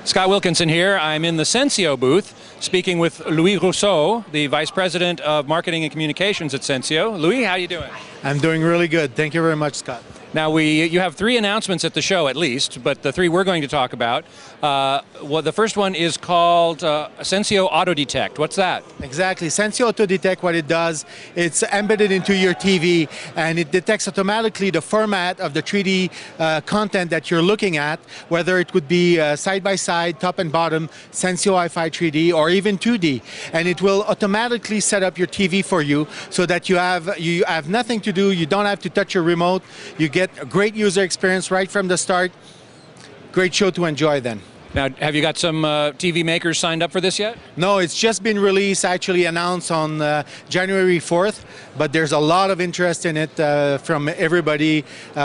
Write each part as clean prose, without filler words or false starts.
Scott Wilkinson here. I'm in the Sensio booth speaking with Louis Rousseau, the Vice President of Marketing and Communications at Sensio. Louis, how are you doing? I'm doing really good. Thank you very much, Scott. Now, you have three announcements at the show, at least, but the three we're going to talk about. The first one is called Sensio Auto Detect. What's that? Exactly. Sensio Auto Detect, what it does, it's embedded into your TV, and it detects automatically the format of the 3D content that you're looking at, whether it would be side-by-side, top and bottom, Sensio Wi-Fi 3D, or even 2D. And it will automatically set up your TV for you so that you have nothing to do, you don't have to touch your remote, you get a great user experience right from the start. Great show to enjoy then. Now, have you got some TV makers signed up for this yet? No, it's just been released, actually announced on January 4th, but there's a lot of interest in it from everybody,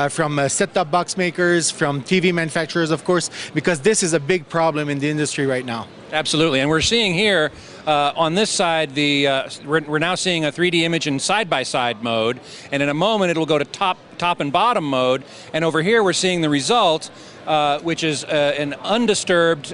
from set-top box makers, from TV manufacturers, of course, because this is a big problem in the industry right now. Absolutely, and we're seeing here on this side, we're now seeing a 3D image in side-by-side mode, and in a moment it'll go to top and bottom mode, and over here we're seeing the result, which is an undisturbed,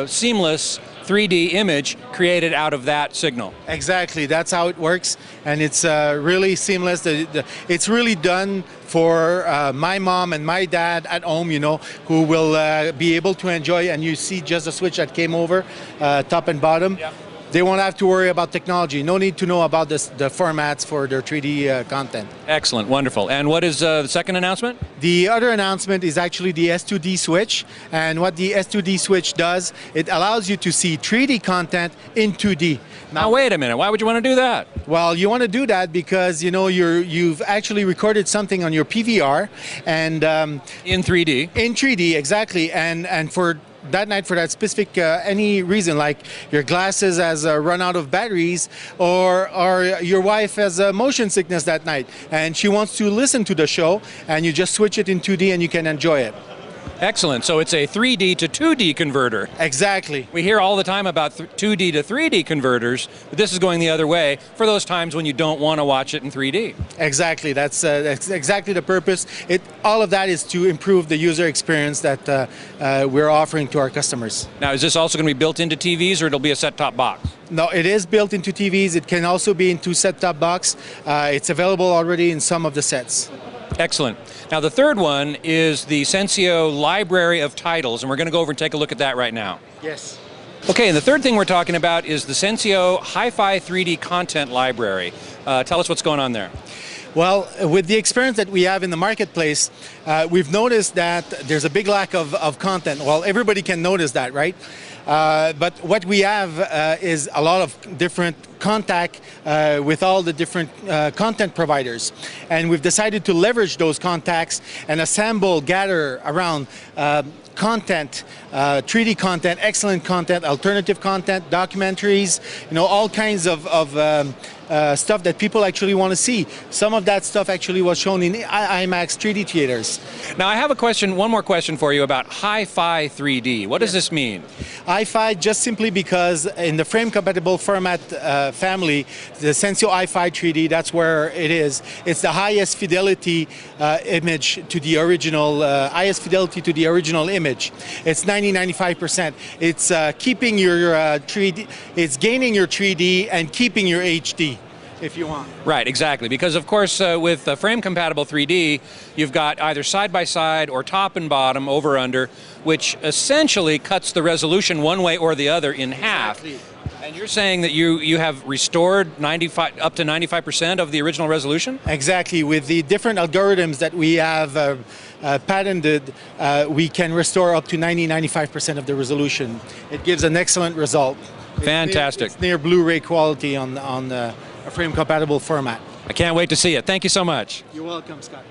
seamless 3D image created out of that signal. Exactly, that's how it works, and it's really seamless. It's really done for my mom and my dad at home, you know, who will be able to enjoy, and you see just the switch that came over, top and bottom. Yeah. They won't have to worry about technology. No need to know about the formats for their 3D content. Excellent, wonderful. And what is the second announcement? The other announcement is actually the S2D switch. And what the S2D switch does, it allows you to see 3D content in 2D. Now wait a minute, why would you want to do that? Well, you want to do that because, you know, you've actually recorded something on your PVR and in 3D. In 3D, exactly. And for that night, for that specific any reason, like your glasses has run out of batteries, or your wife has motion sickness that night and she wants to listen to the show, and you just switch it in 2D and you can enjoy it. Excellent. So it's a 3D to 2D converter. Exactly. We hear all the time about 2D to 3D converters, but this is going the other way for those times when you don't want to watch it in 3D. Exactly. That's exactly the purpose. All of that is to improve the user experience that we're offering to our customers. Now, is this also going to be built into TVs, or it'll be a set-top box? No, it is built into TVs. It can also be into set-top box. It's available already in some of the sets. Excellent. Now, the third one is the Sensio library of titles, and we're going to go over and take a look at that right now. Yes. Okay, and the third thing we're talking about is the Sensio Hi-Fi 3D content library. Tell us what's going on there. Well, with the experience that we have in the marketplace, we've noticed that there's a big lack of content. Well, everybody can notice that, right? But what we have is a lot of different contact with all the different content providers. And we've decided to leverage those contacts and gather around content, 3D content, excellent content, alternative content, documentaries, you know, all kinds of stuff that people actually want to see. Some of that stuff actually was shown in IMAX 3D theaters. Now I have a question, one more question for you about Hi-Fi 3D. What does this mean? Hi-Fi just simply because in the frame-compatible format family, the Sensio Hi-Fi 3D, that's where it is. It's the highest fidelity image to the original, image. It's 90-95%. It's keeping your 3D, it's gaining your 3D and keeping your HD, if you want. Right, exactly. Because of course with frame-compatible 3D, you've got either side-by-side or top and bottom, over-under, which essentially cuts the resolution one way or the other in half. Exactly. And you're saying that you have restored up to 95% of the original resolution? Exactly. With the different algorithms that we have patented, we can restore up to 90-95% of the resolution. It gives an excellent result. Fantastic. It's near Blu-ray quality on a frame-compatible format. I can't wait to see it. Thank you so much. You're welcome, Scott.